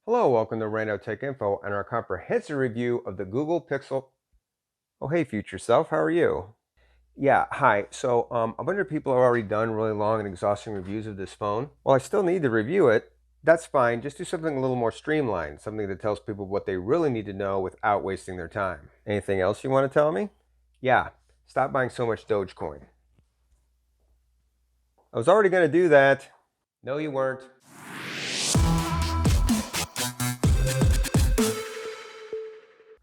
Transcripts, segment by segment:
Hello, welcome to Rando Tech Info and our comprehensive review of the Google Pixel. Oh, hey, future self, how are you? Yeah, hi. A bunch of people have already done really long and exhausting reviews of this phone. Well, I still need to review it. That's fine. Just do something a little more streamlined, something that tells people what they really need to know without wasting their time. Anything else you want to tell me? Yeah, stop buying so much Dogecoin. I was already going to do that. No, you weren't.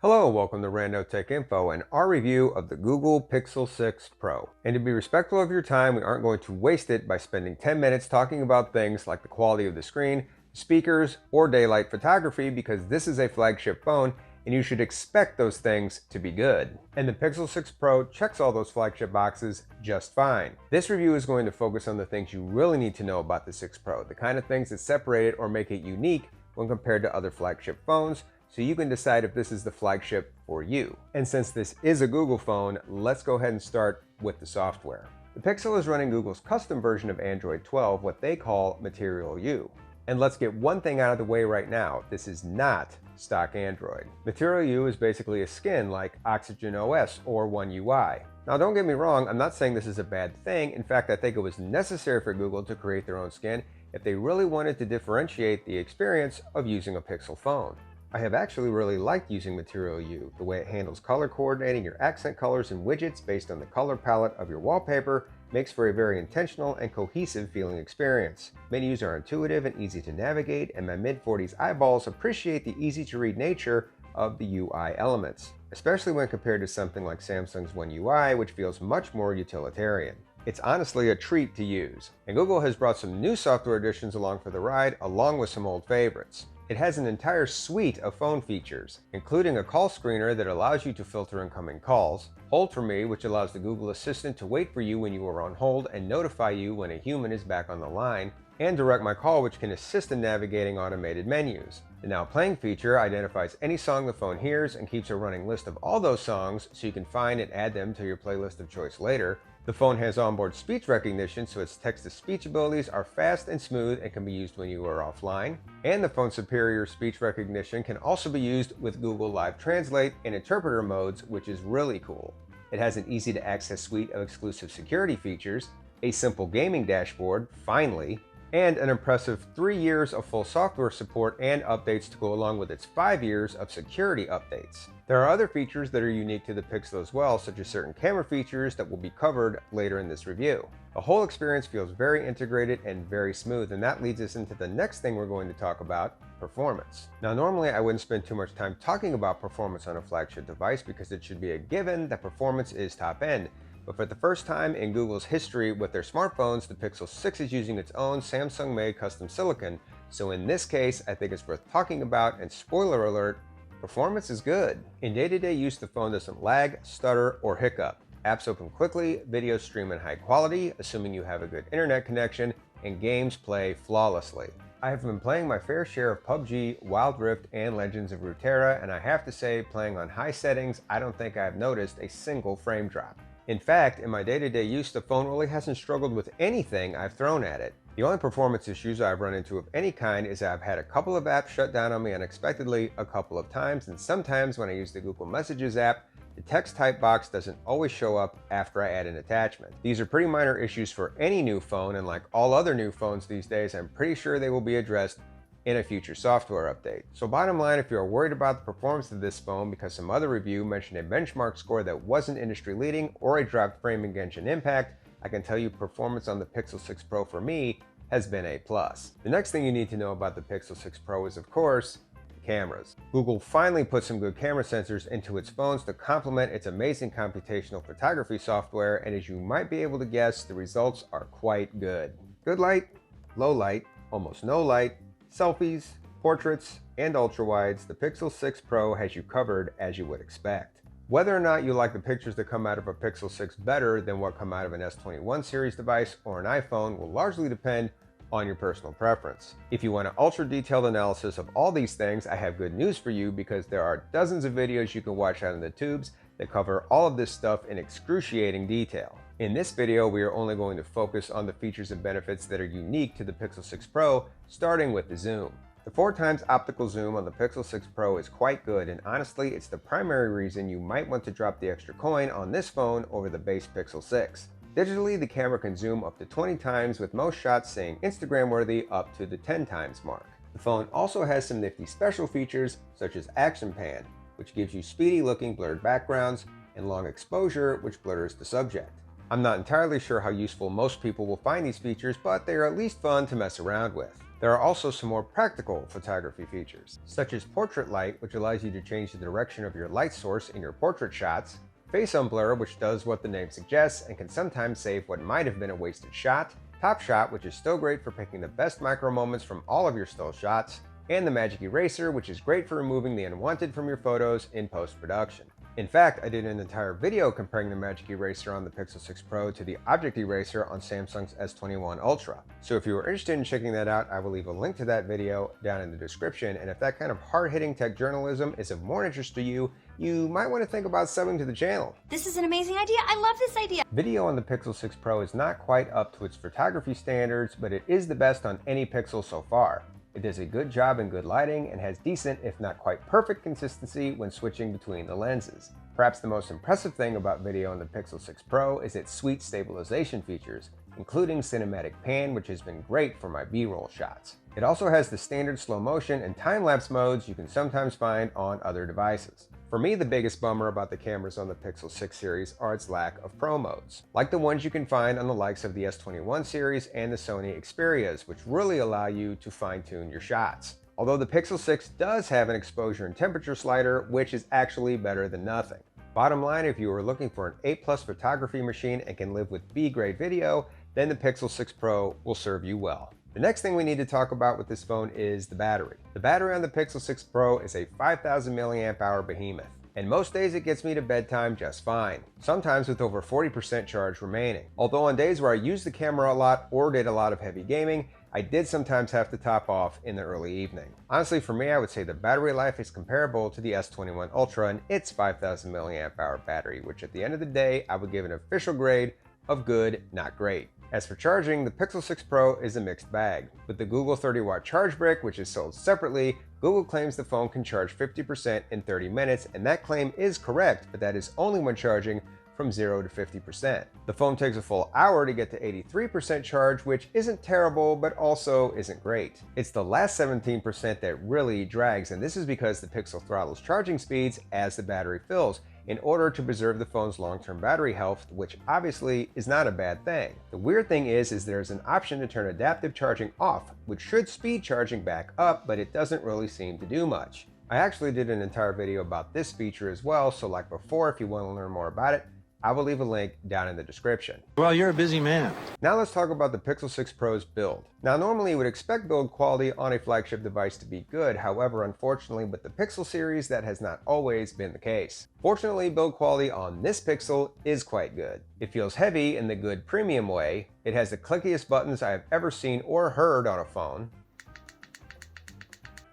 Hello, welcome to Rando Tech Info and our review of the Google Pixel 6 Pro. And to be respectful of your time, we aren't going to waste it by spending 10 minutes talking about things like the quality of the screen, speakers, or daylight photography because this is a flagship phone and you should expect those things to be good. And the Pixel 6 Pro checks all those flagship boxes just fine. This review is going to focus on the things you really need to know about the 6 Pro, the kind of things that separate it or make it unique when compared to other flagship phones, so you can decide if this is the flagship for you. And since this is a Google phone, let's go ahead and start with the software. The Pixel is running Google's custom version of Android 12, what they call Material U. And let's get one thing out of the way right now. This is not stock Android. Material U is basically a skin like Oxygen OS or One UI. Now don't get me wrong, I'm not saying this is a bad thing. In fact, I think it was necessary for Google to create their own skin if they really wanted to differentiate the experience of using a Pixel phone. I have actually really liked using Material U, the way it handles color coordinating your accent colors and widgets based on the color palette of your wallpaper makes for a very intentional and cohesive feeling experience. Menus are intuitive and easy to navigate, and my mid-40s eyeballs appreciate the easy-to-read nature of the UI elements, especially when compared to something like Samsung's One UI, which feels much more utilitarian. It's honestly a treat to use, and Google has brought some new software additions along for the ride, along with some old favorites. It has an entire suite of phone features, including a call screener that allows you to filter incoming calls, Hold for Me, which allows the Google Assistant to wait for you when you are on hold and notify you when a human is back on the line, and Direct My Call, which can assist in navigating automated menus. The Now Playing feature identifies any song the phone hears and keeps a running list of all those songs so you can find and add them to your playlist of choice later. The phone has onboard speech recognition, so its text-to-speech abilities are fast and smooth and can be used when you are offline. And the phone's superior speech recognition can also be used with Google Live Translate and interpreter modes, which is really cool. It has an easy-to-access suite of exclusive security features, a simple gaming dashboard, finally, and an impressive 3 years of full software support and updates to go along with its 5 years of security updates. There are other features that are unique to the Pixel as well, such as certain camera features that will be covered later in this review. The whole experience feels very integrated and very smooth, and that leads us into the next thing we're going to talk about, performance. Now, normally I wouldn't spend too much time talking about performance on a flagship device because it should be a given that performance is top end. But for the first time in Google's history with their smartphones, the Pixel 6 is using its own Samsung-made custom silicon. So in this case, I think it's worth talking about, and spoiler alert, performance is good. In day-to-day use, the phone doesn't lag, stutter, or hiccup. Apps open quickly, videos stream in high quality, assuming you have a good internet connection, and games play flawlessly. I have been playing my fair share of PUBG, Wild Rift, and Legends of Runeterra, and I have to say, playing on high settings, I don't think I've noticed a single frame drop. In fact, in my day-to-day use, the phone really hasn't struggled with anything I've thrown at it. The only performance issues I've run into of any kind is I've had a couple of apps shut down on me unexpectedly a couple of times, and sometimes when I use the Google Messages app, the text type box doesn't always show up after I add an attachment. These are pretty minor issues for any new phone, and like all other new phones these days, I'm pretty sure they will be addressed in a future software update. So bottom line, if you're worried about the performance of this phone because some other review mentioned a benchmark score that wasn't industry leading or a dropped frame in Genshin Impact, I can tell you performance on the Pixel 6 Pro for me has been A+. The next thing you need to know about the Pixel 6 Pro is, of course, cameras. Google finally put some good camera sensors into its phones to complement its amazing computational photography software, and as you might be able to guess, the results are quite good. Good light, low light, almost no light, selfies, portraits, and ultrawides, the Pixel 6 Pro has you covered as you would expect. Whether or not you like the pictures that come out of a Pixel 6 better than what come out of an S21 series device or an iPhone will largely depend on your personal preference. If you want an ultra detailed analysis of all these things, I have good news for you because there are dozens of videos you can watch out in the tubes that cover all of this stuff in excruciating detail. In this video, we are only going to focus on the features and benefits that are unique to the Pixel 6 Pro, starting with the zoom. The 4x optical zoom on the Pixel 6 Pro is quite good, and honestly, it's the primary reason you might want to drop the extra coin on this phone over the base Pixel 6. Digitally, the camera can zoom up to 20 times, with most shots saying Instagram worthy up to the 10 times mark. The phone also has some nifty special features such as Action Pan, which gives you speedy looking blurred backgrounds, and long exposure, which blurs the subject. I'm not entirely sure how useful most people will find these features, but they are at least fun to mess around with. There are also some more practical photography features, such as Portrait Light, which allows you to change the direction of your light source in your portrait shots, Face Unblur, which does what the name suggests and can sometimes save what might have been a wasted shot, Top Shot, which is still great for picking the best micro moments from all of your still shots, and the Magic Eraser, which is great for removing the unwanted from your photos in post-production. In fact, I did an entire video comparing the Magic Eraser on the Pixel 6 Pro to the Object Eraser on Samsung's S21 Ultra. So if you are interested in checking that out, I will leave a link to that video down in the description, and if that kind of hard-hitting tech journalism is of more interest to you, you might want to think about subbing to the channel. This is an amazing idea. I love this idea. Video on the Pixel 6 Pro is not quite up to its photography standards, but it is the best on any Pixel so far. It does a good job in good lighting and has decent, if not quite perfect, consistency when switching between the lenses. Perhaps the most impressive thing about video on the Pixel 6 Pro is its sweet stabilization features, including Cinematic Pan, which has been great for my B-roll shots. It also has the standard slow motion and time-lapse modes you can sometimes find on other devices. For me, the biggest bummer about the cameras on the Pixel 6 series are its lack of Pro modes, like the ones you can find on the likes of the S21 series and the Sony Xperias, which really allow you to fine-tune your shots. Although the Pixel 6 does have an exposure and temperature slider, which is actually better than nothing. Bottom line, if you are looking for an A+ photography machine and can live with B-grade video, then the Pixel 6 Pro will serve you well. The next thing we need to talk about with this phone is the battery. The battery on the Pixel 6 Pro is a 5,000 mAh behemoth, and most days it gets me to bedtime just fine, sometimes with over 40% charge remaining. Although on days where I used the camera a lot or did a lot of heavy gaming, I did sometimes have to top off in the early evening. Honestly, for me, I would say the battery life is comparable to the S21 Ultra and its 5,000 mAh battery, which at the end of the day, I would give an official grade of good, not great. As for charging, the Pixel 6 Pro is a mixed bag. With the Google 30-watt charge brick, which is sold separately, Google claims the phone can charge 50% in 30 minutes, and that claim is correct, but that is only when charging from 0 to 50%. The phone takes a full hour to get to 83% charge, which isn't terrible, but also isn't great. It's the last 17% that really drags, and this is because the Pixel throttles charging speeds as the battery fills, in order to preserve the phone's long-term battery health, which obviously is not a bad thing. The weird thing is there's an option to turn adaptive charging off, which should speed charging back up, but it doesn't really seem to do much. I actually did an entire video about this feature as well, so like before, if you want to learn more about it, I will leave a link down in the description. Well, you're a busy man. Now let's talk about the Pixel 6 Pro's build. Now normally you would expect build quality on a flagship device to be good, however unfortunately with the Pixel series that has not always been the case. Fortunately, build quality on this Pixel is quite good. It feels heavy in the good premium way, it has the clickiest buttons I have ever seen or heard on a phone.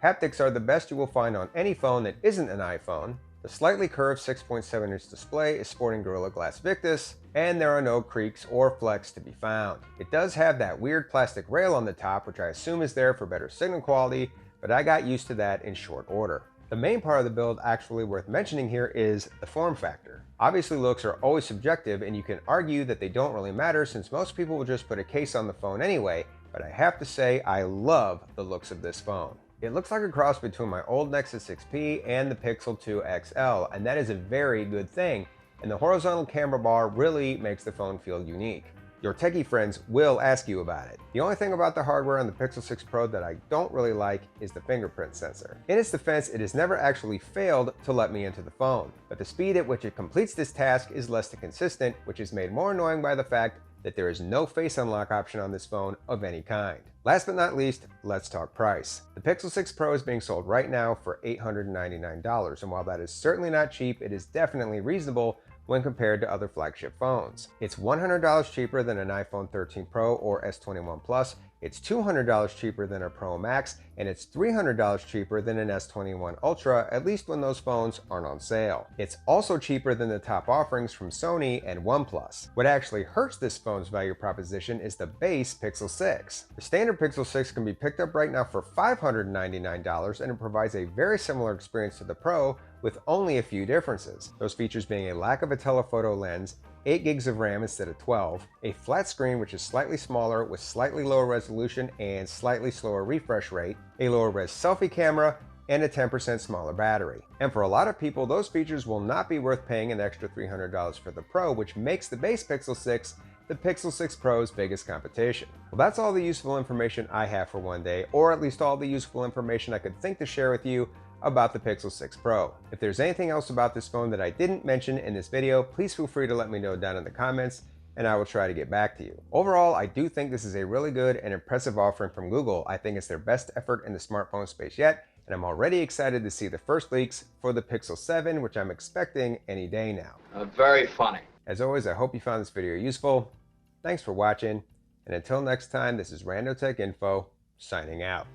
Haptics are the best you will find on any phone that isn't an iPhone. The slightly curved 6.7-inch display is sporting Gorilla Glass Victus, and there are no creaks or flecks to be found. It does have that weird plastic rail on the top, which I assume is there for better signal quality, but I got used to that in short order. The main part of the build actually worth mentioning here is the form factor. Obviously looks are always subjective, and you can argue that they don't really matter since most people will just put a case on the phone anyway, but I have to say I love the looks of this phone. It looks like a cross between my old Nexus 6P and the Pixel 2 XL, and that is a very good thing, and the horizontal camera bar really makes the phone feel unique. Your techie friends will ask you about it. The only thing about the hardware on the Pixel 6 Pro that I don't really like is the fingerprint sensor. In its defense, it has never actually failed to let me into the phone, but the speed at which it completes this task is less than consistent, which is made more annoying by the fact that there is no face unlock option on this phone of any kind. Last but not least, let's talk price. The Pixel 6 Pro is being sold right now for $899, and while that is certainly not cheap, it is definitely reasonable when compared to other flagship phones. It's $100 cheaper than an iPhone 13 Pro or S21 Plus, It's $200 cheaper than a Pro Max, and it's $300 cheaper than an S21 Ultra, at least when those phones aren't on sale. It's also cheaper than the top offerings from Sony and OnePlus. What actually hurts this phone's value proposition is the base Pixel 6. The standard Pixel 6 can be picked up right now for $599, and it provides a very similar experience to the Pro with only a few differences. Those features being a lack of a telephoto lens, 8 gigs of RAM instead of 12, a flat screen which is slightly smaller with slightly lower resolution and slightly slower refresh rate, a lower res selfie camera, and a 10% smaller battery. And for a lot of people, those features will not be worth paying an extra $300 for the Pro, which makes the base Pixel 6 the Pixel 6 Pro's biggest competition. Well, that's all the useful information I have for one day, or at least all the useful information I could think to share with you about the Pixel 6 Pro. If there's anything else about this phone that I didn't mention in this video, please feel free to let me know down in the comments, and I will try to get back to you. Overall, I do think this is a really good and impressive offering from Google. I think it's their best effort in the smartphone space yet, and I'm already excited to see the first leaks for the Pixel 7, which I'm expecting any day now. Very funny. As always, I hope you found this video useful. Thanks for watching, and until next time, this is Rando Tech Info, signing out.